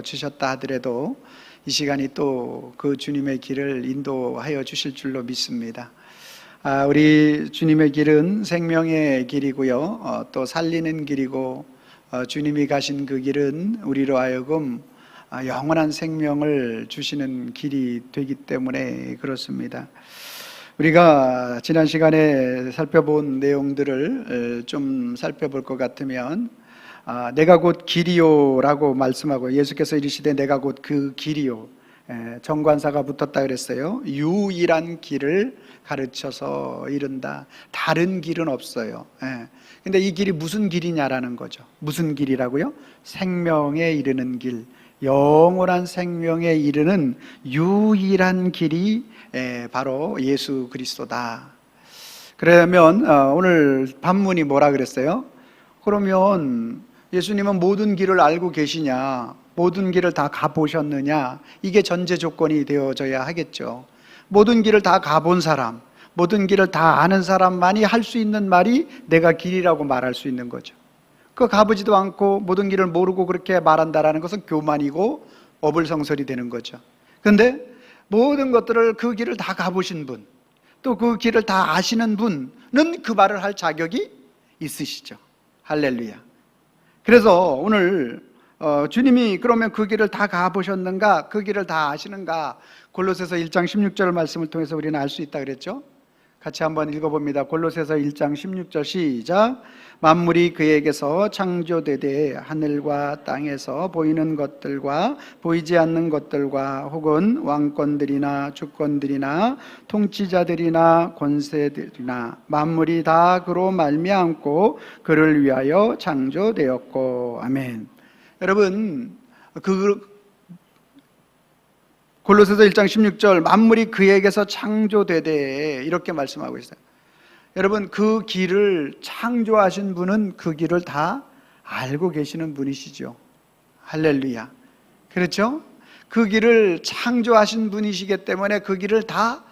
거치셨다 하더라도 이 시간이 또 그 주님의 길을 인도하여 주실 줄로 믿습니다. 우리 주님의 길은 생명의 길이고요, 또 살리는 길이고, 주님이 가신 그 길은 우리로 하여금 영원한 생명을 주시는 길이 되기 때문에 그렇습니다. 우리가 지난 시간에 살펴본 내용들을 좀 살펴볼 것 같으면, 내가 곧 길이요 라고 말씀하고, 예수께서 이르시되 내가 곧 그 길이요, 정관사가 붙었다 그랬어요. 유일한 길을 가르쳐서 이른다. 다른 길은 없어요. 근데 이 길이 무슨 길이냐라는 거죠. 무슨 길이라고요? 생명에 이르는 길, 영원한 생명에 이르는 유일한 길이 바로 예수 그리스도다. 그러면 오늘 본문이 뭐라 그랬어요? 그러면 예수님은 모든 길을 알고 계시냐, 모든 길을 다 가보셨느냐, 이게 전제 조건이 되어져야 하겠죠. 모든 길을 다 가본 사람, 모든 길을 다 아는 사람만이 할 수 있는 말이 내가 길이라고 말할 수 있는 거죠. 그 가보지도 않고 모든 길을 모르고 그렇게 말한다라는 것은 교만이고 어불성설이 되는 거죠. 그런데 모든 것들을, 그 길을 다 가보신 분, 또 그 길을 다 아시는 분은 그 말을 할 자격이 있으시죠. 할렐루야. 그래서 오늘 주님이 그러면 그 길을 다 가보셨는가, 그 길을 다 아시는가, 골로새서 1장 16절 말씀을 통해서 우리는 알 수 있다 그랬죠. 같이 한번 읽어봅니다. 골로새서 1장 16절 시작. 만물이 그에게서 창조되되 하늘과 땅에서 보이는 것들과 보이지 않는 것들과 혹은 왕권들이나 주권들이나 통치자들이나 권세들이나 만물이 다 그로 말미암고 그를 위하여 창조되었고. 아멘. 여러분, 골로새서 1장 16절 만물이 그에게서 창조되되 이렇게 말씀하고 있어요. 여러분, 그 길을 창조하신 분은 그 길을 다 알고 계시는 분이시죠. 할렐루야. 그렇죠? 그 길을 창조하신 분이시기 때문에 그 길을 다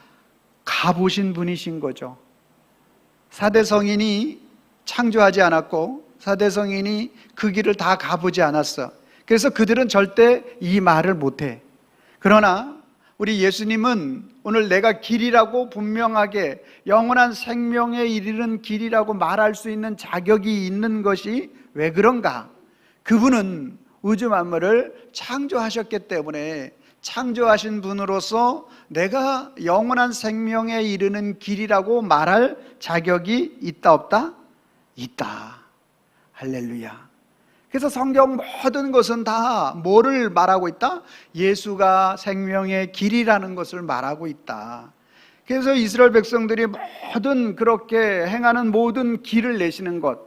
가보신 분이신 거죠. 사대성인이 창조하지 않았고 사대성인이 그 길을 다 가보지 않았어. 그래서 그들은 절대 이 말을 못해. 그러나 우리 예수님은 오늘 내가 길이라고 분명하게 영원한 생명에 이르는 길이라고 말할 수 있는 자격이 있는 것이 왜 그런가? 그분은 우주 만물을 창조하셨기 때문에 창조하신 분으로서 내가 영원한 생명에 이르는 길이라고 말할 자격이 있다 없다? 있다. 할렐루야. 그래서 성경 모든 것은 다 뭐를 말하고 있다? 예수가 생명의 길이라는 것을 말하고 있다. 그래서 이스라엘 백성들이 모든 그렇게 행하는 모든 길을 내시는 것,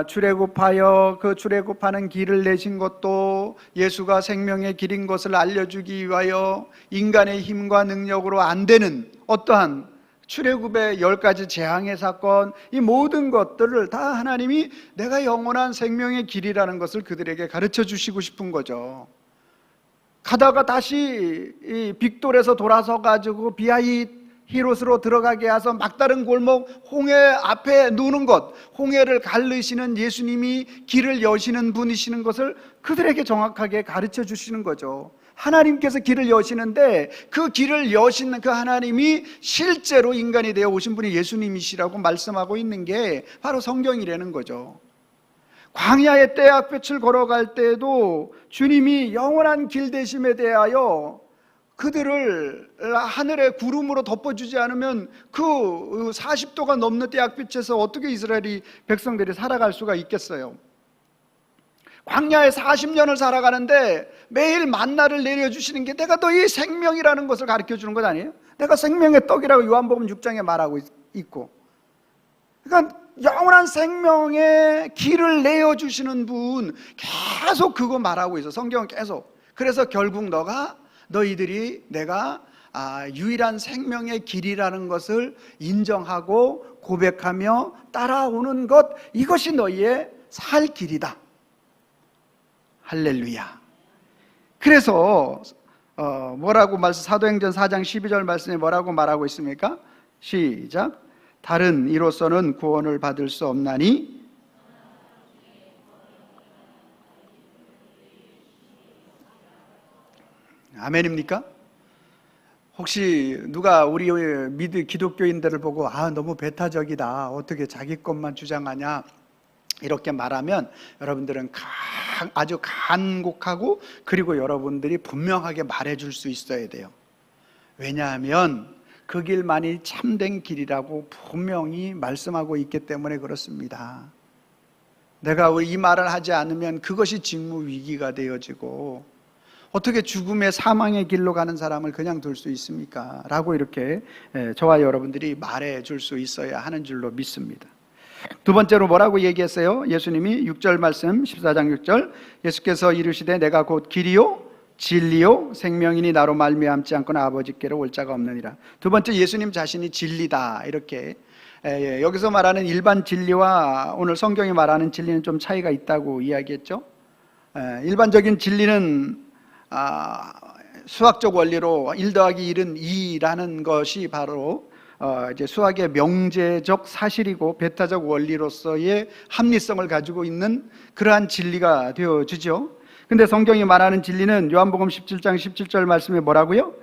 출애굽하여 그 출애굽하는 길을 내신 것도 예수가 생명의 길인 것을 알려주기 위하여 인간의 힘과 능력으로 안 되는 어떠한 출애굽의 10가지 재앙의 사건, 이 모든 것들을 다 하나님이 내가 영원한 생명의 길이라는 것을 그들에게 가르쳐 주시고 싶은 거죠. 가다가 다시 이 빅돌에서 돌아서 가지고 비하이 히롯으로 들어가게 해서 막다른 골목 홍해 앞에 누는 것, 홍해를 가르시는 예수님이 길을 여시는 분이시는 것을 그들에게 정확하게 가르쳐 주시는 거죠. 하나님께서 길을 여시는데 그 길을 여시는 그 하나님이 실제로 인간이 되어 오신 분이 예수님이시라고 말씀하고 있는 게 바로 성경이라는 거죠. 광야의 떼약볕을 걸어갈 때에도 주님이 영원한 길 되심에 대하여 그들을 하늘의 구름으로 덮어주지 않으면 그 40도가 넘는 떼약볕에서 어떻게 이스라엘이 백성들이 살아갈 수가 있겠어요? 광야에 40년을 살아가는데 매일 만나를 내려주시는 게 내가 너희 생명이라는 것을 가르쳐주는 것 아니에요? 내가 생명의 떡이라고 요한복음 6장에 말하고 있고, 그러니까 영원한 생명의 길을 내어주시는 분, 계속 그거 말하고 있어. 성경은 계속. 그래서 결국 너희들이 내가 유일한 생명의 길이라는 것을 인정하고 고백하며 따라오는 것, 이것이 너희의 살 길이다. 할렐루야. 그래서 뭐라고 사도행전 4장 12절 말씀에 뭐라고 말하고 있습니까? 시작. 다른 이로서는 구원을 받을 수 없나니 아멘입니까? 혹시 누가 우리 기독교인들을 보고 너무 배타적이다, 어떻게 자기 것만 주장하냐 이렇게 말하면 여러분들은 아주 간곡하고 그리고 여러분들이 분명하게 말해줄 수 있어야 돼요. 왜냐하면 그 길만이 참된 길이라고 분명히 말씀하고 있기 때문에 그렇습니다. 내가 이 말을 하지 않으면 그것이 직무위기가 되어지고 어떻게 죽음의 사망의 길로 가는 사람을 그냥 둘 수 있습니까? 라고 이렇게 저와 여러분들이 말해줄 수 있어야 하는 줄로 믿습니다. 두 번째로 뭐라고 얘기했어요? 예수님이 6절 말씀 14장 6절 예수께서 이르시되 내가 곧 길이요 진리요 생명이니 나로 말미암지 않거나 아버지께로 올 자가 없느니라. 두 번째, 예수님 자신이 진리다, 이렇게 여기서 말하는 일반 진리와 오늘 성경이 말하는 진리는 좀 차이가 있다고 이야기했죠. 일반적인 진리는 수학적 원리로 1 더하기 1은 2라는 것이 바로 이제 수학의 명제적 사실이고 배타적 원리로서의 합리성을 가지고 있는 그러한 진리가 되어지죠. 근데 성경이 말하는 진리는 요한복음 17장 17절 말씀에 뭐라고요?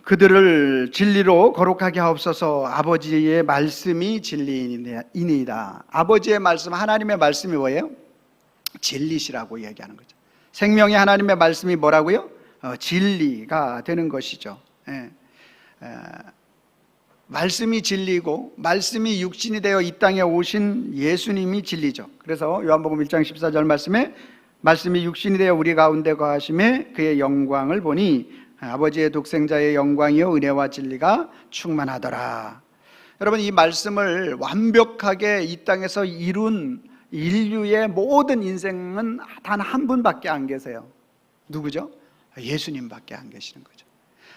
그들을 진리로 거룩하게 하옵소서. 아버지의 말씀이 진리이니이다. 아버지의 말씀, 하나님의 말씀이 뭐예요? 진리시라고 얘기하는 거죠. 생명의 하나님의 말씀이 뭐라고요? 진리가 되는 것이죠. 말씀이 진리고 말씀이 육신이 되어 이 땅에 오신 예수님이 진리죠. 그래서 요한복음 1장 14절 말씀에 말씀이 육신이 되어 우리 가운데 거하심에 그의 영광을 보니 아버지의 독생자의 영광이요 은혜와 진리가 충만하더라. 여러분, 이 말씀을 완벽하게 이 땅에서 이룬 인류의 모든 인생은 단 한 분밖에 안 계세요. 누구죠? 예수님밖에 안 계시는 거죠.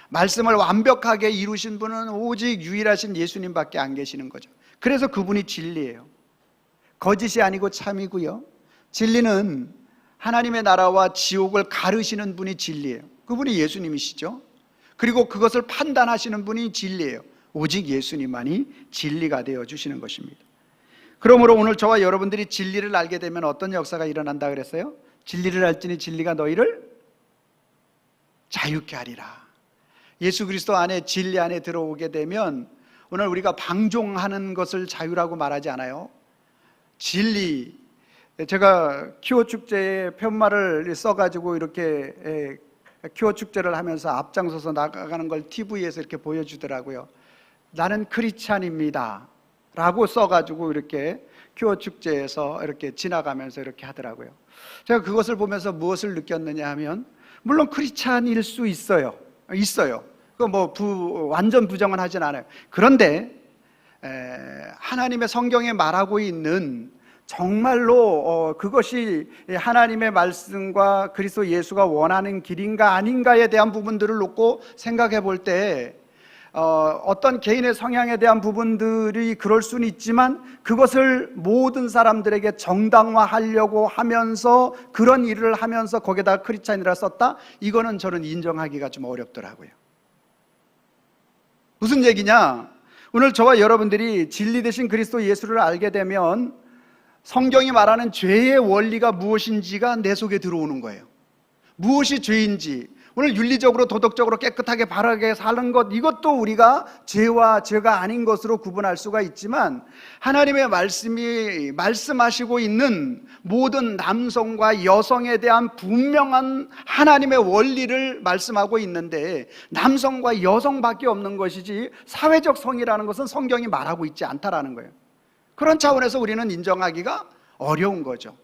말씀을 완벽하게 이루신 분은 오직 유일하신 예수님밖에 안 계시는 거죠. 그래서 그분이 진리예요. 거짓이 아니고 참이고요. 진리는 하나님의 나라와 지옥을 가르시는 분이 진리예요. 그분이 예수님이시죠. 그리고 그것을 판단하시는 분이 진리예요. 오직 예수님만이 진리가 되어주시는 것입니다. 그러므로 오늘 저와 여러분들이 진리를 알게 되면 어떤 역사가 일어난다 그랬어요? 진리를 알지니 진리가 너희를 자유케 하리라. 예수 그리스도 안에, 진리 안에 들어오게 되면 오늘 우리가 방종하는 것을 자유라고 말하지 않아요. 진리, 제가 키워 축제에 편말을 써가지고 이렇게 키워 축제를 하면서 앞장서서 나가는 걸 TV에서 이렇게 보여주더라고요. 나는 크리스찬입니다 라고 써가지고 이렇게 키워 축제에서 이렇게 지나가면서 이렇게 하더라고요. 제가 그것을 보면서 무엇을 느꼈느냐 하면, 물론 크리스찬일 수 있어요. 그 완전 부정은 하진 않아요. 그런데 하나님의 성경에 말하고 있는 정말로 그것이 하나님의 말씀과 그리스도 예수가 원하는 길인가 아닌가에 대한 부분들을 놓고 생각해 볼 때 어떤 개인의 성향에 대한 부분들이 그럴 수는 있지만 그것을 모든 사람들에게 정당화하려고 하면서 그런 일을 하면서 거기다가 크리스찬이라 썼다? 이거는 저는 인정하기가 좀 어렵더라고요. 무슨 얘기냐? 오늘 저와 여러분들이 진리 되신 그리스도 예수를 알게 되면 성경이 말하는 죄의 원리가 무엇인지가 내 속에 들어오는 거예요. 무엇이 죄인지, 오늘 윤리적으로 도덕적으로 깨끗하게 바르게 사는 것, 이것도 우리가 죄와 죄가 아닌 것으로 구분할 수가 있지만 하나님의 말씀이 말씀하시고 있는 모든 남성과 여성에 대한 분명한 하나님의 원리를 말씀하고 있는데 남성과 여성밖에 없는 것이지 사회적 성이라는 것은 성경이 말하고 있지 않다라는 거예요. 그런 차원에서 우리는 인정하기가 어려운 거죠.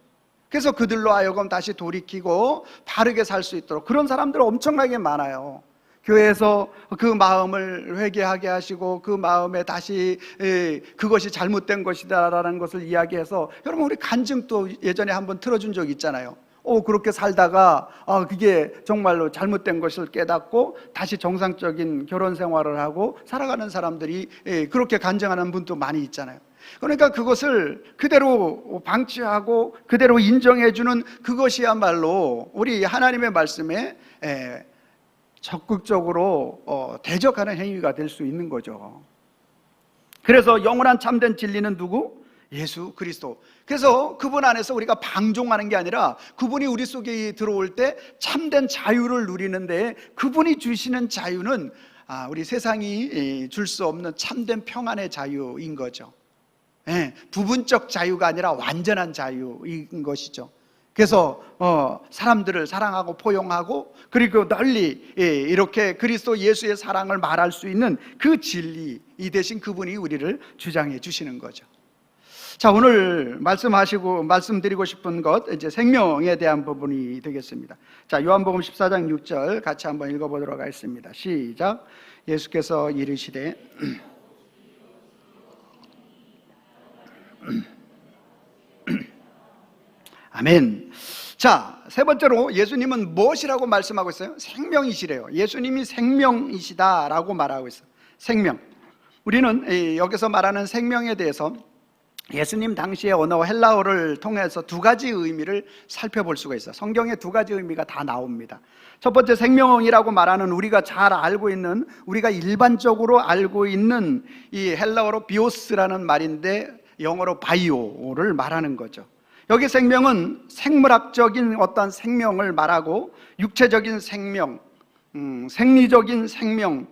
그래서 그들로 하여금 다시 돌이키고 바르게 살 수 있도록, 그런 사람들 엄청나게 많아요. 교회에서 그 마음을 회개하게 하시고 그 마음에 다시 그것이 잘못된 것이다라는 것을 이야기해서, 여러분 우리 간증도 예전에 한번 틀어준 적 있잖아요. 그렇게 살다가 그게 정말로 잘못된 것을 깨닫고 다시 정상적인 결혼 생활을 하고 살아가는 사람들이 그렇게 간증하는 분도 많이 있잖아요. 그러니까 그것을 그대로 방치하고 그대로 인정해주는 그것이야말로 우리 하나님의 말씀에 적극적으로 대적하는 행위가 될 수 있는 거죠. 그래서 영원한 참된 진리는 누구? 예수 그리스도. 그래서 그분 안에서 우리가 방종하는 게 아니라 그분이 우리 속에 들어올 때 참된 자유를 누리는데, 그분이 주시는 자유는 우리 세상이 줄 수 없는 참된 평안의 자유인 거죠. 부분적 자유가 아니라 완전한 자유인 것이죠. 그래서 사람들을 사랑하고 포용하고, 그리고 널리 이렇게 그리스도 예수의 사랑을 말할 수 있는 그 진리, 이 대신 그분이 우리를 주장해 주시는 거죠. 자, 오늘 말씀드리고 싶은 것, 이제 생명에 대한 부분이 되겠습니다. 자, 요한복음 14장 6절 같이 한번 읽어보도록 하겠습니다. 시작. 예수께서 이르시되 아멘. 자, 세 번째로 예수님은 무엇이라고 말씀하고 있어요? 생명이시래요. 예수님이 생명이시다라고 말하고 있어요. 생명. 우리는 여기서 말하는 생명에 대해서 예수님 당시의 언어 헬라어를 통해서 두 가지 의미를 살펴볼 수가 있어요. 성경에 두 가지 의미가 다 나옵니다. 첫 번째, 생명이라고 말하는 우리가 잘 알고 있는, 우리가 일반적으로 알고 있는 이 헬라어로 비오스라는 말인데 영어로 바이오를 말하는 거죠. 여기 생명은 생물학적인 어떤 생명을 말하고, 육체적인 생명, 생리적인 생명,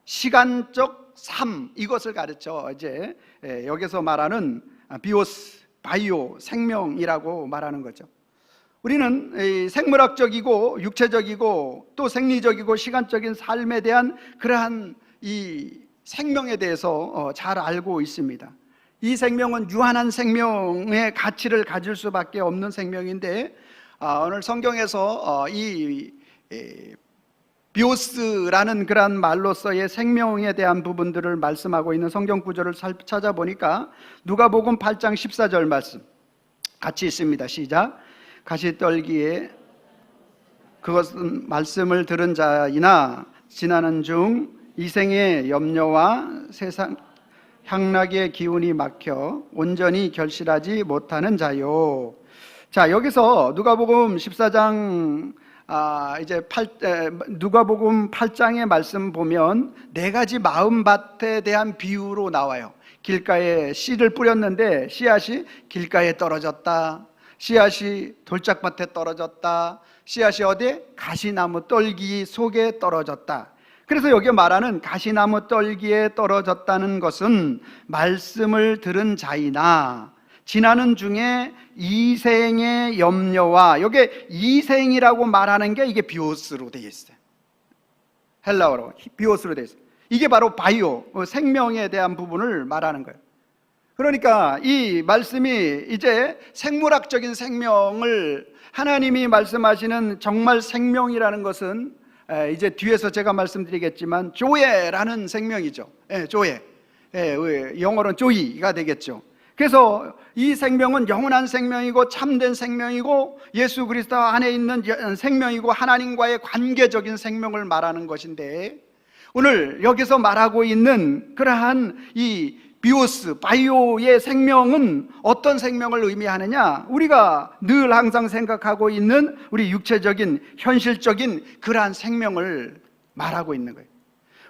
시간적 삶, 이것을 가르쳐 이제 여기서 말하는 비오스, 바이오, 생명이라고 말하는 거죠. 우리는 생물학적이고 육체적이고 또 생리적이고 시간적인 삶에 대한 그러한 이 생명에 대해서 잘 알고 있습니다. 이 생명은 유한한 생명의 가치를 가질 수밖에 없는 생명인데, 오늘 성경에서 이 비오스라는 그런 말로서의 생명에 대한 부분들을 말씀하고 있는 성경 구절을 찾아보니까 누가복음 8장 14절 말씀 같이 있습니다. 시작. 가시떨기에 그것은 말씀을 들은 자이나 지나는 중 이생의 염려와 세상 향락의 기운이 막혀 온전히 결실하지 못하는 자요. 자, 여기서 누가복음 14장 누가복음 8장의 말씀 보면 네 가지 마음밭에 대한 비유로 나와요. 길가에 씨를 뿌렸는데 씨앗이 길가에 떨어졌다, 씨앗이 돌짝밭에 떨어졌다, 씨앗이 어디에? 가시나무 떨기 속에 떨어졌다. 그래서 여기 말하는 가시나무 떨기에 떨어졌다는 것은 말씀을 들은 자이나 지나는 중에 이생의 염려와, 여기 이생이라고 말하는 게 이게 비오스로 되어 있어요. 헬라어로 비오스로 되어 있어요. 이게 바로 바이오, 생명에 대한 부분을 말하는 거예요. 그러니까 이 말씀이 이제 생물학적인 생명을, 하나님이 말씀하시는 정말 생명이라는 것은 이제 뒤에서 제가 말씀드리겠지만 조예라는 생명이죠. 조예. 영어로는 조이가 되겠죠. 그래서 이 생명은 영원한 생명이고 참된 생명이고 예수 그리스도 안에 있는 생명이고 하나님과의 관계적인 생명을 말하는 것인데, 오늘 여기서 말하고 있는 그러한 이 비오스, 바이오의 생명은 어떤 생명을 의미하느냐? 우리가 늘 항상 생각하고 있는 우리 육체적인 현실적인 그러한 생명을 말하고 있는 거예요.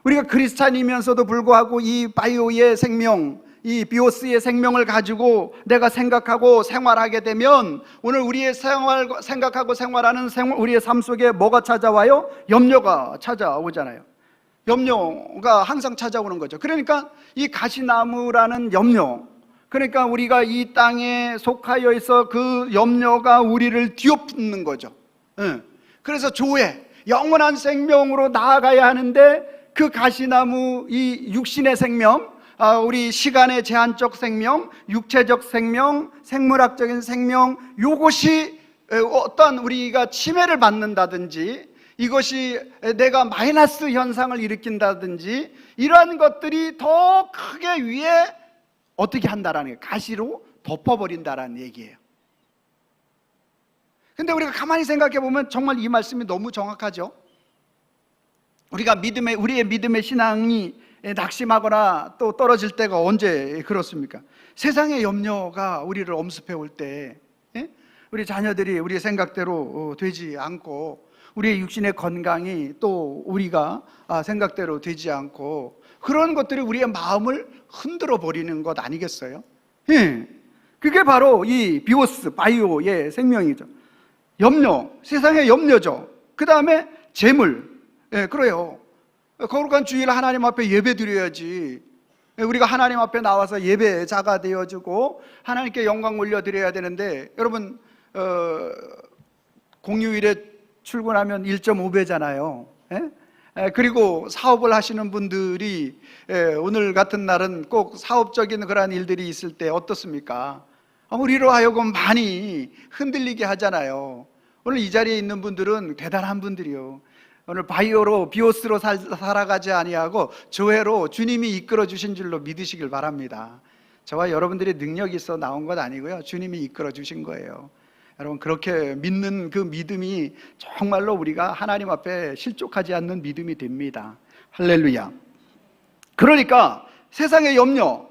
우리가 크리스찬이면서도 불구하고 이 바이오의 생명, 이 비오스의 생명을 가지고 내가 생각하고 생활하게 되면 오늘 우리의 생각하고 생활하는 우리의 삶 속에 뭐가 찾아와요? 염려가 찾아오잖아요. 염려가 항상 찾아오는 거죠. 그러니까 이 가시나무라는 염려, 그러니까 우리가 이 땅에 속하여 있어 그 염려가 우리를 뒤엎는 거죠. 그래서 조회, 영원한 생명으로 나아가야 하는데 그 가시나무, 이 육신의 생명, 우리 시간의 제한적 생명, 육체적 생명, 생물학적인 생명, 이것이 어떤 우리가 침해를 받는다든지 이것이 내가 마이너스 현상을 일으킨다든지 이러한 것들이 더 크게 위에 어떻게 한다라는 거예요. 가시로 덮어버린다라는 얘기예요. 근데 우리가 가만히 생각해 보면 정말 이 말씀이 너무 정확하죠. 우리의 믿음의 신앙이 낙심하거나 또 떨어질 때가 언제 그렇습니까? 세상의 염려가 우리를 엄습해 올 때, 우리 자녀들이 우리의 생각대로 되지 않고, 우리의 육신의 건강이 또 우리가 생각대로 되지 않고, 그런 것들이 우리의 마음을 흔들어 버리는 것 아니겠어요? 그게 바로 이 비오스, 바이오의 생명이죠. 염려, 세상의 염려죠. 그 다음에 재물. 예, 그래요. 거룩한 주일 하나님 앞에 예배 드려야지. 우리가 하나님 앞에 나와서 예배자가 되어주고 하나님께 영광 올려드려야 되는데, 여러분 공휴일에 출근하면 1.5배잖아요. 그리고 사업을 하시는 분들이 오늘 같은 날은 꼭 사업적인 그러한 일들이 있을 때 어떻습니까? 우리로 하여금 많이 흔들리게 하잖아요. 오늘 이 자리에 있는 분들은 대단한 분들이요, 오늘 바이오로 비오스로 살아가지 아니하고 조회로 주님이 이끌어 주신 줄로 믿으시길 바랍니다. 저와 여러분들이 능력이 있어 나온 것 아니고요, 주님이 이끌어 주신 거예요. 여러분, 그렇게 믿는 그 믿음이 정말로 우리가 하나님 앞에 실족하지 않는 믿음이 됩니다. 할렐루야. 그러니까 세상의 염려,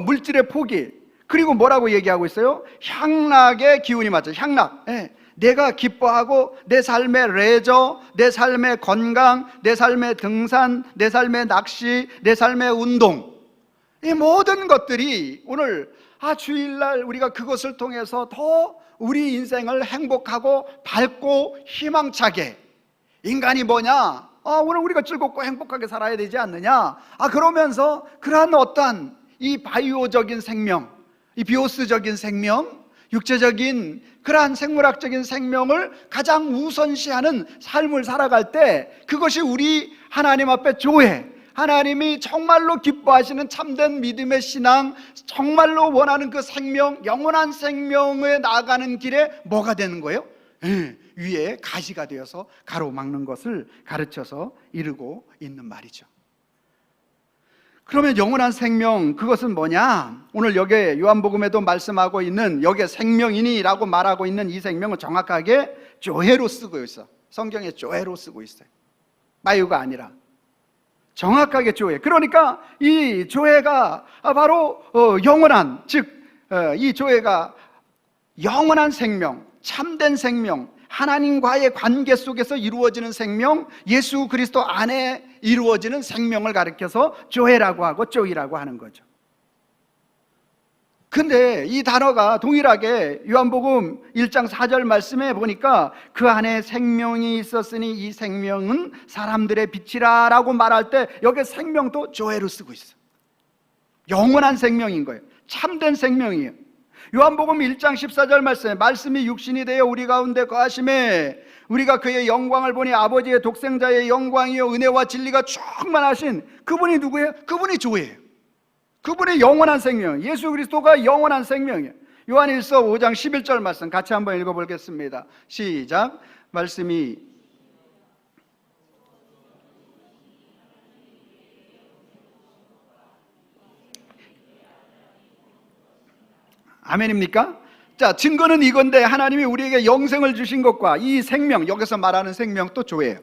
물질의 포기, 그리고 뭐라고 얘기하고 있어요? 향락의 기운이 맞죠. 향락. 내가 기뻐하고 내 삶의 레저, 내 삶의 건강, 내 삶의 등산, 내 삶의 낚시, 내 삶의 운동, 이 모든 것들이 오늘 주일날 우리가 그것을 통해서 더 우리 인생을 행복하고 밝고 희망차게, 인간이 뭐냐? 오늘 우리가 즐겁고 행복하게 살아야 되지 않느냐? 그러면서 그러한 어떠한 이 바이오적인 생명, 이 비오스적인 생명, 육체적인 그러한 생물학적인 생명을 가장 우선시하는 삶을 살아갈 때, 그것이 우리 하나님 앞에 조회, 하나님이 정말로 기뻐하시는 참된 믿음의 신앙, 정말로 원하는 그 생명, 영원한 생명에 나아가는 길에 뭐가 되는 거예요? 위에 가시가 되어서 가로막는 것을 가르쳐서 이루고 있는 말이죠. 그러면 영원한 생명, 그것은 뭐냐? 오늘 여기 요한복음에도 말씀하고 있는, 여기에 생명이니라고 말하고 있는 이 생명은 정확하게 조회로 쓰고 있어. 성경에 조회로 쓰고 있어요. 바이오가 아니라 정확하게 조회. 그러니까 이 조회가 바로 영원한, 즉 이 조회가 영원한 생명, 참된 생명, 하나님과의 관계 속에서 이루어지는 생명, 예수 그리스도 안에 이루어지는 생명을 가리켜서 조회라고 하고 조이라고 하는 거죠. 근데 이 단어가 동일하게 요한복음 1장 4절 말씀에 보니까 그 안에 생명이 있었으니 이 생명은 사람들의 빛이라 라고 말할 때 여기 생명도 조회로 쓰고 있어요. 영원한 생명인 거예요. 참된 생명이에요. 요한복음 1장 14절 말씀이 육신이 되어 우리 가운데 거하심에 우리가 그의 영광을 보니 아버지의 독생자의 영광이요 은혜와 진리가 충만하신 그분이 누구예요? 그분이 조회예요. 그분의 영원한 생명, 예수 그리스도가 영원한 생명이에요. 요한일서 5장 11절 말씀 같이 한번 읽어보겠습니다. 시작. 말씀이 아멘입니까? 자, 증거는 이건데 하나님이 우리에게 영생을 주신 것과 이 생명, 여기서 말하는 생명 또 조회예요.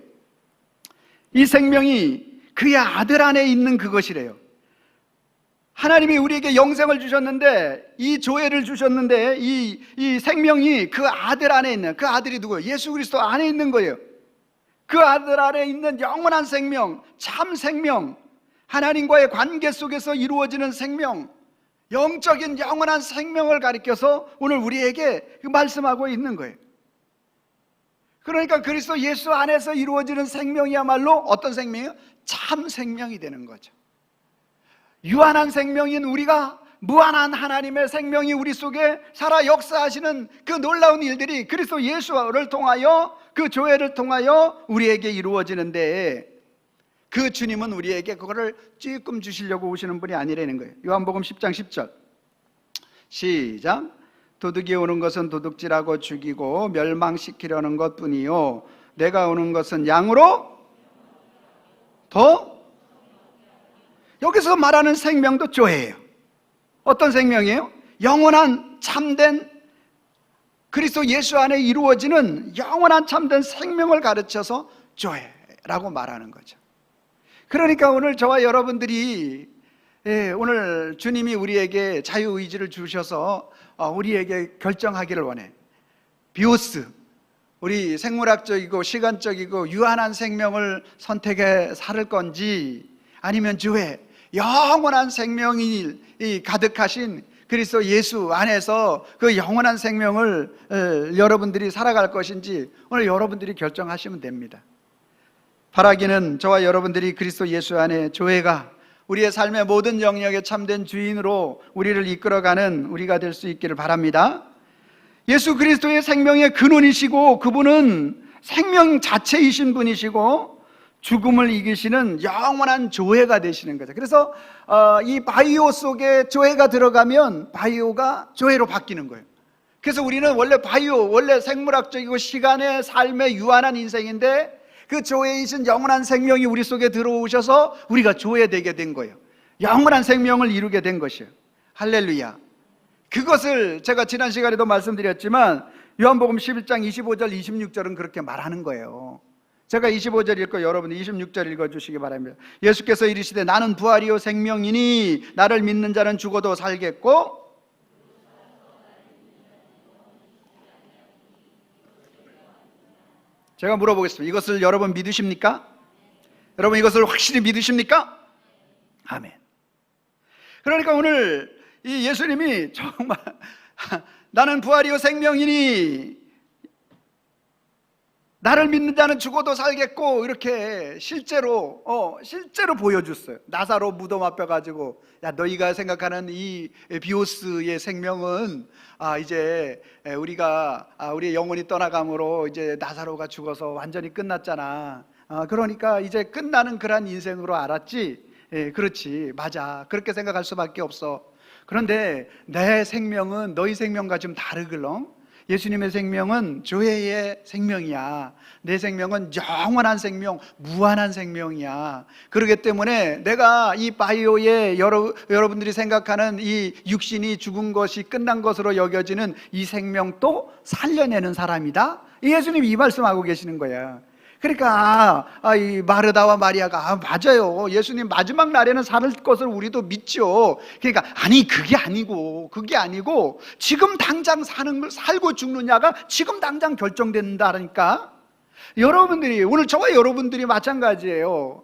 이 생명이 그의 아들 안에 있는 그것이래요. 하나님이 우리에게 영생을 주셨는데, 이 조회를 주셨는데, 이 생명이 그 아들 안에 있는, 그 아들이 누구예요? 예수 그리스도 안에 있는 거예요. 그 아들 안에 있는 영원한 생명, 참 생명, 하나님과의 관계 속에서 이루어지는 생명, 영적인 영원한 생명을 가리켜서 오늘 우리에게 말씀하고 있는 거예요. 그러니까 그리스도 예수 안에서 이루어지는 생명이야말로 어떤 생명이에요? 참 생명이 되는 거죠. 유한한 생명인 우리가 무한한 하나님의 생명이 우리 속에 살아 역사하시는 그 놀라운 일들이 그리스도 예수를 통하여, 그 조회를 통하여 우리에게 이루어지는데, 그 주님은 우리에게 그거를 찔끔 주시려고 오시는 분이 아니라는 거예요. 요한복음 10장 10절 시작. 도둑이 오는 것은 도둑질하고 죽이고 멸망시키려는 것뿐이요 내가 오는 것은 양으로 더, 여기서 말하는 생명도 조회예요. 어떤 생명이에요? 영원한 참된 그리스도 예수 안에 이루어지는 영원한 참된 생명을 가르쳐서 조회라고 말하는 거죠. 그러니까 오늘 저와 여러분들이 오늘 주님이 우리에게 자유의지를 주셔서 우리에게 결정하기를 원해. 비오스, 우리 생물학적이고 시간적이고 유한한 생명을 선택해 살 건지, 아니면 조회, 영원한 생명이 가득하신 그리스도 예수 안에서 그 영원한 생명을 여러분들이 살아갈 것인지 오늘 여러분들이 결정하시면 됩니다. 바라기는 저와 여러분들이 그리스도 예수 안에 교회가 우리의 삶의 모든 영역에 참된 주인으로 우리를 이끌어가는 우리가 될 수 있기를 바랍니다. 예수 그리스도의 생명의 근원이시고 그분은 생명 자체이신 분이시고 죽음을 이기시는 영원한 조회가 되시는 거죠. 그래서 이 바이오 속에 조회가 들어가면 바이오가 조회로 바뀌는 거예요. 그래서 우리는 원래 바이오, 원래 생물학적이고 시간의 삶에 유한한 인생인데 그 조회이신 영원한 생명이 우리 속에 들어오셔서 우리가 조회되게 된 거예요. 영원한 생명을 이루게 된 것이에요. 할렐루야. 그것을 제가 지난 시간에도 말씀드렸지만 요한복음 11장 25절 26절은 그렇게 말하는 거예요. 제가 25절 읽고 여러분이 26절 읽어주시기 바랍니다. 예수께서 이르시되 나는 부활이요 생명이니 나를 믿는 자는 죽어도 살겠고 제가 물어보겠습니다. 이것을 여러분 믿으십니까? 여러분 이것을 확실히 믿으십니까? 아멘. 그러니까 오늘 이 예수님이 정말 나는 부활이요 생명이니 나를 믿는 자는 죽어도 살겠고 이렇게 실제로 보여줬어요. 나사로 무덤 앞에 가지고 야 너희가 생각하는 이 비오스의 생명은 이제 우리의 영혼이 떠나감으로 이제 나사로가 죽어서 완전히 끝났잖아. 그러니까 이제 끝나는 그런 인생으로 알았지. 그렇지 맞아 그렇게 생각할 수밖에 없어. 그런데 내 생명은 너희 생명과 좀 다르글렁. 예수님의 생명은 조회의 생명이야. 내 생명은 영원한 생명, 무한한 생명이야. 그렇기 때문에 내가 이 바이오에 여러분들이 생각하는 이 육신이 죽은 것이 끝난 것으로 여겨지는 이 생명도 살려내는 사람이다. 예수님이 이 말씀하고 계시는 거야. 그러니까 이 마르다와 마리아가 맞아요. 예수님 마지막 날에는 살 것을 우리도 믿죠. 그러니까 아니 그게 아니고 지금 당장 살고 죽느냐가 지금 당장 결정된다니까. 여러분들이 오늘 저와 여러분들이 마찬가지예요.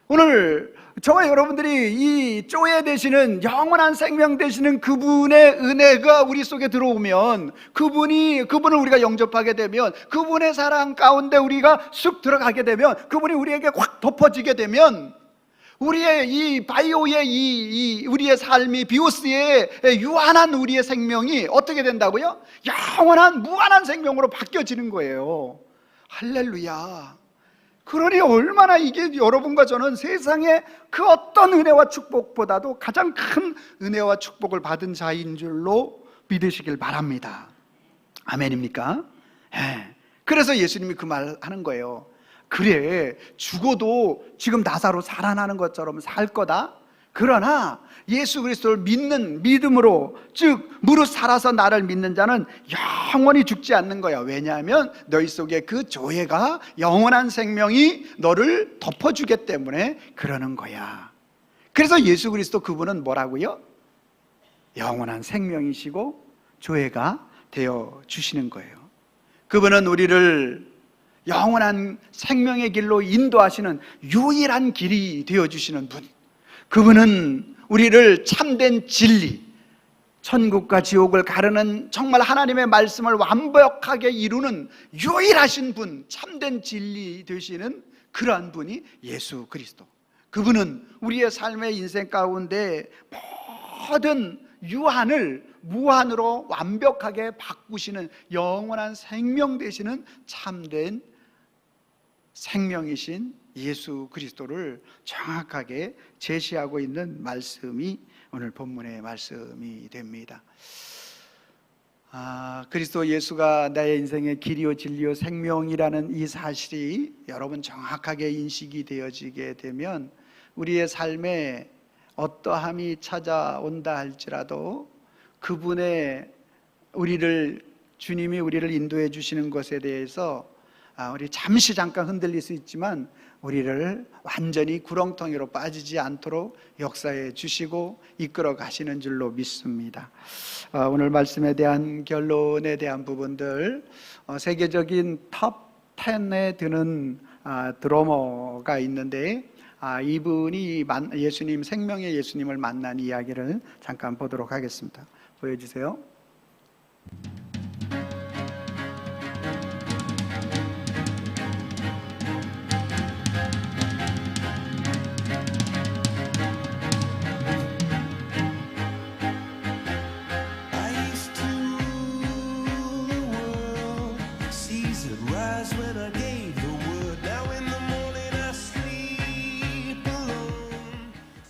오늘 저와 여러분들이 이 조회 되시는 영원한 생명 되시는 그분의 은혜가 우리 속에 들어오면 그분을 우리가 영접하게 되면 그분의 사랑 가운데 우리가 쑥 들어가게 되면 그분이 우리에게 확 덮어지게 되면 우리의 이 바이오의 우리의 삶이 비오스의 유한한 우리의 생명이 어떻게 된다고요? 영원한 무한한 생명으로 바뀌어지는 거예요. 할렐루야. 그러니 얼마나 이게 여러분과 저는 세상의 그 어떤 은혜와 축복보다도 가장 큰 은혜와 축복을 받은 자인 줄로 믿으시길 바랍니다. 아멘입니까? 그래서 예수님이 그 말 하는 거예요. 그래 죽어도 지금 나사로 살아나는 것처럼 살 거다. 그러나 예수 그리스도를 믿는 믿음으로 즉 무릇 살아서 나를 믿는 자는 영원히 죽지 않는 거야. 왜냐하면 너희 속에 그 조회가 영원한 생명이 너를 덮어주기 때문에 그러는 거야. 그래서 예수 그리스도 그분은 뭐라고요? 영원한 생명이시고 조회가 되어 주시는 거예요. 그분은 우리를 영원한 생명의 길로 인도하시는 유일한 길이 되어 주시는 분. 그분은 우리를 참된 진리, 천국과 지옥을 가르는 정말 하나님의 말씀을 완벽하게 이루는 유일하신 분, 참된 진리 되시는 그러한 분이 예수 그리스도. 그분은 우리의 삶의 인생 가운데 모든 유한을 무한으로 완벽하게 바꾸시는 영원한 생명 되시는 참된 생명이신 예수 그리스도를 정확하게 제시하고 있는 말씀이 오늘 본문의 말씀이 됩니다. 그리스도 예수가 나의 인생의 길이요 진리요 생명이라는 이 사실이 여러분 정확하게 인식이 되어지게 되면 우리의 삶에 어떠함이 찾아온다 할지라도 그분의 주님이 우리를 인도해 주시는 것에 대해서 우리 잠깐 흔들릴 수 있지만 우리를 완전히 구렁텅이로 빠지지 않도록 역사해 주시고 이끌어 가시는 줄로 믿습니다. 오늘 말씀에 대한 결론에 대한 부분들, 세계적인 탑 10에 드는 드러머가 있는데 이분이 생명의 예수님을 만난 이야기를 잠깐 보도록 하겠습니다. 보여주세요.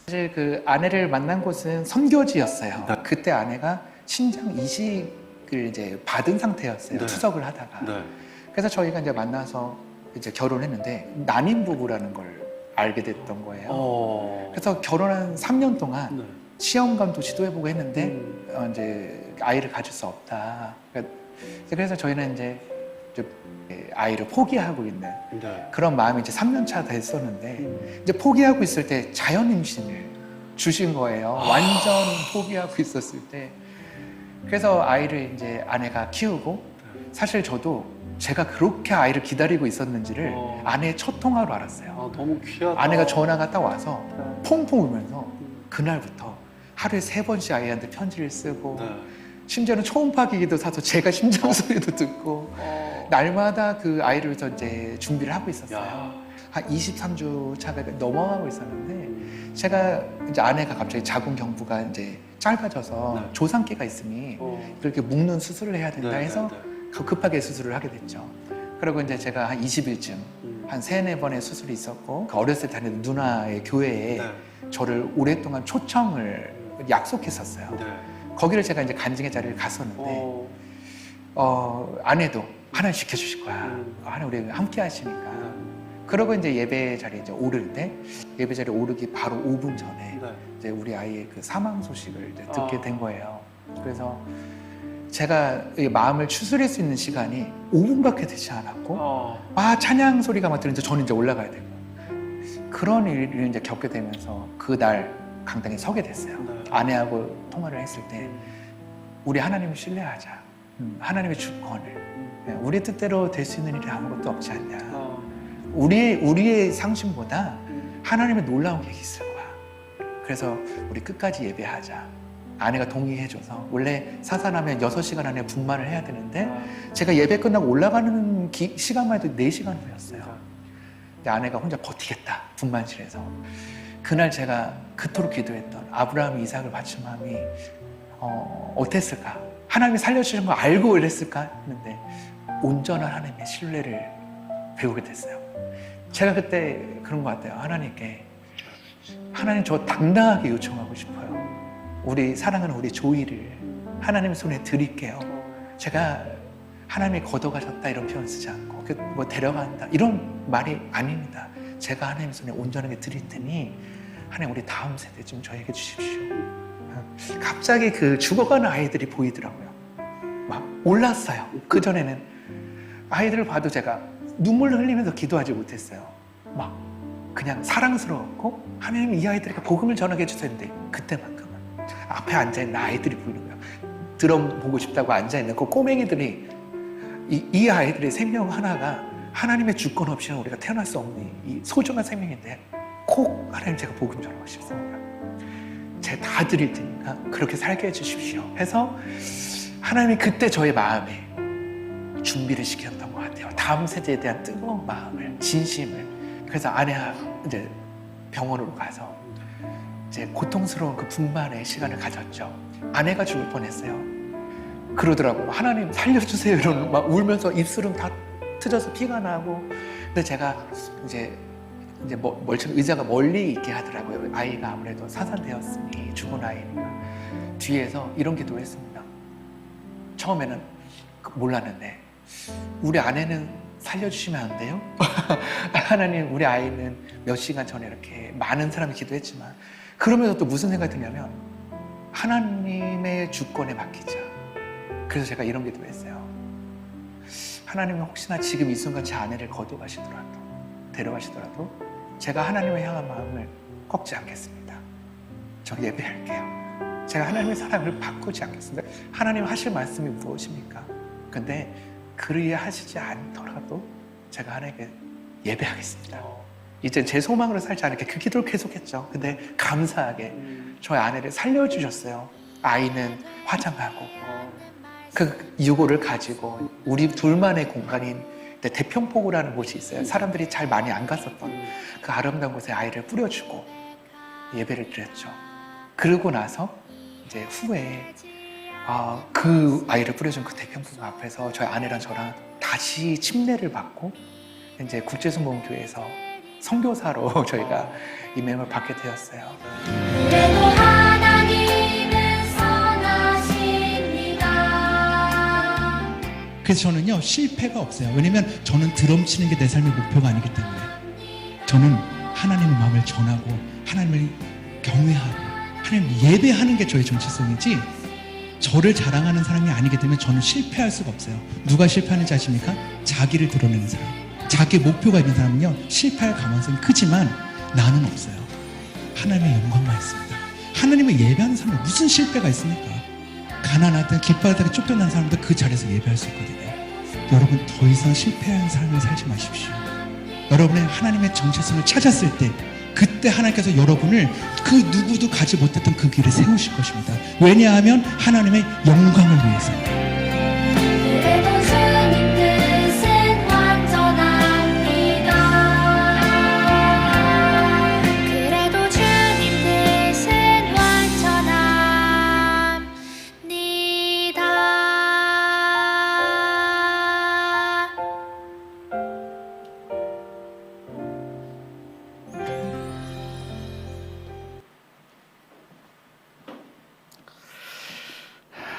사실 그 아내를 만난 곳은 선교지였어요. 그때 아내가 신장 이식을 이제 받은 상태였어요. 네. 투석을 하다가. 네. 그래서 저희가 이제 만나서 이제 결혼했는데 난임 부부라는 걸 알게 됐던 거예요. 그래서 결혼한 3년 동안 네. 시험관도 시도해보고 했는데 이제 아이를 가질 수 없다. 그래서 저희는 이제 좀 아이를 포기하고 있는 네. 그런 마음이 이제 3년 차 됐었는데 이제 포기하고 있을 때 자연 임신을 주신 거예요. 완전 포기하고 있었을 때. 그래서 아이를 이제 아내가 키우고 사실 저도 제가 그렇게 아이를 기다리고 있었는지를 아내의 첫 통화로 알았어요. 아, 너무 귀하다. 아내가 전화가 딱 와서 퐁퐁 울면서 그날부터 하루에 3번씩 아이한테 편지를 쓰고 네. 심지어는 초음파 기기도 사서 제가 심장 소리도 듣고 날마다 그 아이를 위해서 이제 준비를 하고 있었어요. 야. 한 23주 차가 넘어가고 있었는데 제가 이제 아내가 갑자기 자궁 경부가 이제 짧아져서 네. 조상기가 있으니 그렇게 묶는 수술을 해야 된다 해서 급하게 수술을 하게 됐죠. 그리고 이제 제가 한 20일쯤 한 3-4번의 수술이 있었고 그 어렸을 때 다니던 누나의 교회에 저를 오랫동안 초청을 약속했었어요. 네. 거기를 제가 이제 간증의 자리를 갔었는데 아내도 하나님 지켜주실 거야. 하나님 우리 함께 하시니까. 그러고 이제 예배 자리에 이제 오를 때 예배 자리에 오르기 바로 5분 전에 이제 우리 아이의 그 사망 소식을 이제 듣게 된 거예요. 그래서 제가 이 마음을 추스릴 수 있는 시간이 5분밖에 되지 않았고 찬양 소리가 막 들리면서 저는 이제 올라가야 되고 그런 일을 이제 겪게 되면서 그날 강당에 서게 됐어요. 아내하고 통화를 했을 때 우리 하나님을 신뢰하자. 하나님의 주권을. 우리 뜻대로 될 수 있는 일이 아무것도 없지 않냐. 우리의 상심보다 하나님의 놀라운 계획이 있을 거야. 그래서 우리 끝까지 예배하자. 아내가 동의해줘서 원래 사산하면 6시간 안에 분만을 해야 되는데 제가 예배 끝나고 올라가는 시간만 해도 4시간 후였어요. 근데 아내가 혼자 버티겠다. 분만실에서. 그날 제가 그토록 기도했던 아브라함이 이삭을 바친 마음이 어땠을까? 하나님이 살려주신 거 알고 이랬을까? 했는데 온전한 하나님의 신뢰를 배우게 됐어요. 제가 그때 그런 것 같아요. 하나님께 하나님 저 당당하게 요청하고 싶어요. 우리 사랑하는 우리 조이를 하나님 손에 드릴게요. 제가 하나님이 걷어가셨다 이런 표현 쓰지 않고 뭐 데려간다 이런 말이 아닙니다. 제가 하나님 손에 온전하게 드릴 테니 하나님 우리 다음 세대 좀 저에게 주십시오. 갑자기 그 죽어가는 아이들이 보이더라고요. 막 올랐어요. 그전에는 아이들을 봐도 제가 눈물을 흘리면서 기도하지 못했어요. 막 그냥 사랑스러웠고 하나님 이 아이들에게 복음을 전하게 해주세요 했는데 그때만큼은 앞에 앉아있는 아이들이 보이는 거예요. 드럼 보고 싶다고 앉아있는 그 꼬맹이들이 이 아이들의 생명 하나가 하나님의 주권 없이는 우리가 태어날 수 없는 이 소중한 생명인데 꼭 하나님 제가 복음 전하고 싶습니다. 제가 다 드릴 테니까 그렇게 살게 해주십시오 해서 하나님이 그때 저의 마음에 준비를 시켰던 것 같아요. 다음 세대에 대한 뜨거운 마음을, 진심을. 그래서 아내와 이제 병원으로 가서 이제 고통스러운 그 분만의 시간을 가졌죠. 아내가 죽을 뻔했어요. 그러더라고요. 하나님 살려주세요 이러는 막 울면서 입술은 다 트져서 피가 나고. 근데 제가 이제 의자가 멀리 있게 하더라고요. 아이가 아무래도 사산되었으니 죽은 아이니까. 뒤에서 이런 기도를 했습니다. 처음에는 몰랐는데 우리 아내는 살려주시면 안 돼요? 하나님 우리 아이는 몇 시간 전에 이렇게 많은 사람이 기도했지만 그러면서 또 무슨 생각이 드냐면 하나님의 주권에 맡기자. 그래서 제가 이런 기도를 했어요. 하나님은 혹시나 지금 이 순간 제 아내를 데려가시더라도 제가 하나님을 향한 마음을 꺾지 않겠습니다. 저 예배할게요. 제가 하나님의 사랑을 바꾸지 않겠습니다. 하나님 하실 말씀이 무엇입니까? 근데 그리하시지 않더라도 제가 하나님께 예배하겠습니다. 이제 제 소망으로 살지 않을게 그 기도를 계속했죠. 근데 감사하게 저희 아내를 살려주셨어요. 아이는 화장하고 그 유고를 가지고 우리 둘만의 공간인 대평포구라는 곳이 있어요. 사람들이 잘 많이 안 갔었던 그 아름다운 곳에 아이를 뿌려주고 예배를 드렸죠. 그러고 나서 이제 후에 그 아이를 뿌려준 그 대평포구 앞에서 저희 아내랑 저랑 다시 침례를 받고 이제 국제순복음교회에서 선교사로 저희가 임명을 받게 되었어요. 그래도 하나님은 선하십니다. 그래서 저는요 실패가 없어요. 왜냐면 저는 드럼 치는 게 내 삶의 목표가 아니기 때문에 저는 하나님의 마음을 전하고 하나님을 경외하고 하나님 예배하는 게 저의 정체성이지 저를 자랑하는 사람이 아니기 때문에 저는 실패할 수가 없어요. 누가 실패하는지 아십니까? 자기를 드러내는 사람. 자기 목표가 있는 사람은요 실패할 가능성이 크지만 나는 없어요. 하나님의 영광만 있습니다. 하나님을 예배하는 사람은 무슨 실패가 있습니까? 가난하든 길바닥에 쫓겨난 사람도 그 자리에서 예배할 수 있거든요. 여러분 더 이상 실패한 삶을 살지 마십시오. 여러분의 하나님의 정체성을 찾았을 때 그때 하나님께서 여러분을 그 누구도 가지 못했던 그 길에 세우실 것입니다. 왜냐하면 하나님의 영광을 위해서. 그래도 주님 뜻은 완전합니다. 그래도 주님 뜻은 완전합니다.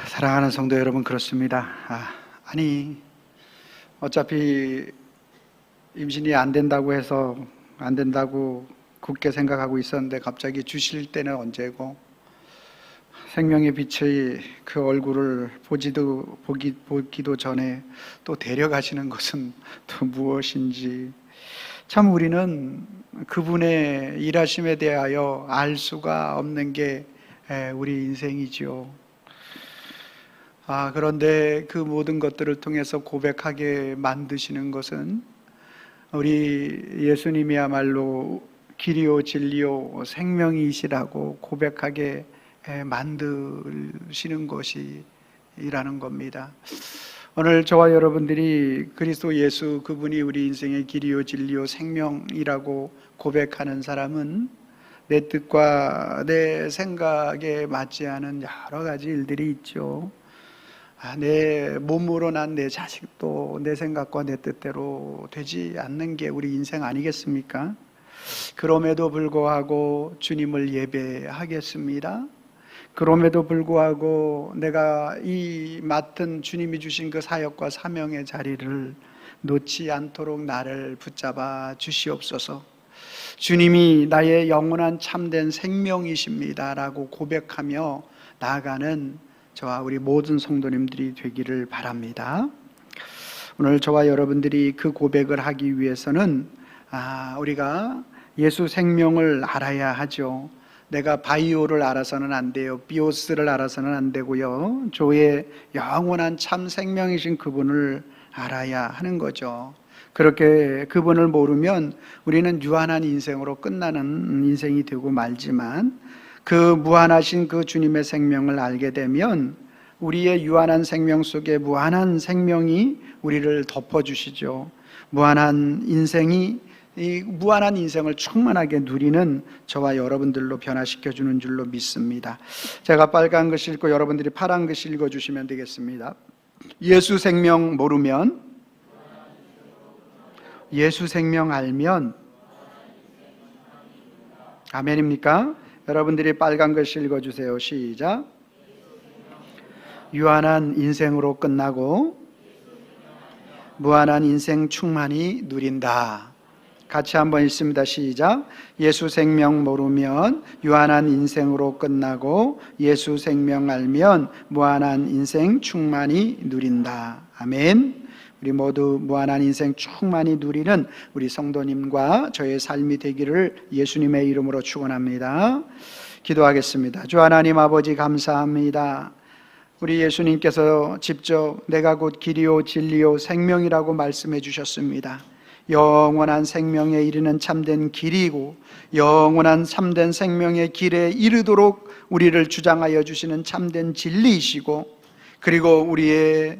사랑하는 성도 여러분, 그렇습니다. 아니 어차피 임신이 안 된다고 해서 안 된다고 굳게 생각하고 있었는데 갑자기 주실 때는 언제고 생명의 빛의 그 얼굴을 보기도 전에 또 데려가시는 것은 또 무엇인지 참 우리는 그분의 일하심에 대하여 알 수가 없는 게 우리 인생이지요. 그런데 그 모든 것들을 통해서 고백하게 만드시는 것은 우리 예수님이야말로 길이요 진리요 생명이시라고 고백하게 만드시는 것이라는 겁니다. 오늘 저와 여러분들이 그리스도 예수 그분이 우리 인생의 길이요 진리요 생명이라고 고백하는 사람은 내 뜻과 내 생각에 맞지 않은 여러 가지 일들이 있죠. 내 몸으로 난 내 자식도 내 생각과 내 뜻대로 되지 않는 게 우리 인생 아니겠습니까? 그럼에도 불구하고 주님을 예배하겠습니다. 그럼에도 불구하고 내가 이 맡은 주님이 주신 그 사역과 사명의 자리를 놓지 않도록 나를 붙잡아 주시옵소서. 주님이 나의 영원한 참된 생명이십니다라고 고백하며 나아가는 저와 우리 모든 성도님들이 되기를 바랍니다. 오늘 저와 여러분들이 그 고백을 하기 위해서는 우리가 예수 생명을 알아야 하죠. 내가 바이오를 알아서는 안 돼요. 비오스를 알아서는 안 되고요. 저의 영원한 참 생명이신 그분을 알아야 하는 거죠. 그렇게 그분을 모르면 우리는 유한한 인생으로 끝나는 인생이 되고 말지만 그 무한하신 그 주님의 생명을 알게 되면 우리의 유한한 생명 속에 무한한 생명이 우리를 덮어주시죠. 무한한 인생이 이 무한한 인생을 충만하게 누리는 저와 여러분들로 변화시켜주는 줄로 믿습니다. 제가 빨간 글 읽고 여러분들이 파란 글 읽어주시면 되겠습니다. 예수 생명 모르면, 예수 생명 알면, 아멘입니까? 여러분들이 빨간 글씨 읽어주세요. 시작. 유한한 인생으로 끝나고 무한한 인생 충만히 누린다. 같이 한번 읽습니다. 시작. 예수 생명 모르면 유한한 인생으로 끝나고 예수 생명 알면 무한한 인생 충만히 누린다. 아멘. 우리 모두 무한한 인생 충만히 누리는 우리 성도님과 저의 삶이 되기를 예수님의 이름으로 축원합니다. 기도하겠습니다. 주 하나님 아버지 감사합니다. 우리 예수님께서 직접 내가 곧 길이요 진리요 생명이라고 말씀해 주셨습니다. 영원한 생명에 이르는 참된 길이고 영원한 참된 생명의 길에 이르도록 우리를 주장하여 주시는 참된 진리이시고, 그리고 우리의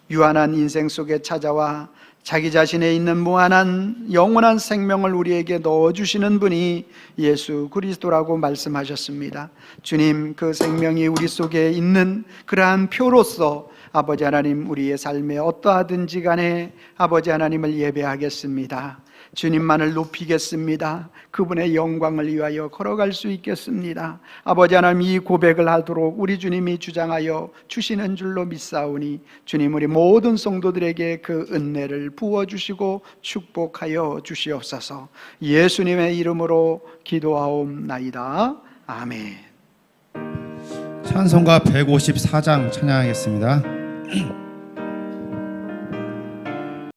유한한 인생 속에 찾아와 자기 자신에 있는 무한한 영원한 생명을 우리에게 넣어주시는 분이 예수 그리스도라고 말씀하셨습니다. 주님, 그 생명이 우리 속에 있는 그러한 표로서 아버지 하나님, 우리의 삶에 어떠하든지 간에 아버지 하나님을 예배하겠습니다. 주님만을 높이겠습니다. 그분의 영광을 위하여 걸어갈 수 있겠습니다. 아버지 하나님, 이 고백을 하도록 우리 주님이 주장하여 주시는 줄로 믿사오니 주님, 우리 모든 성도들에게 그 은혜를 부어주시고 축복하여 주시옵소서. 예수님의 이름으로 기도하옵나이다. 아멘. 찬송가 154장 찬양하겠습니다.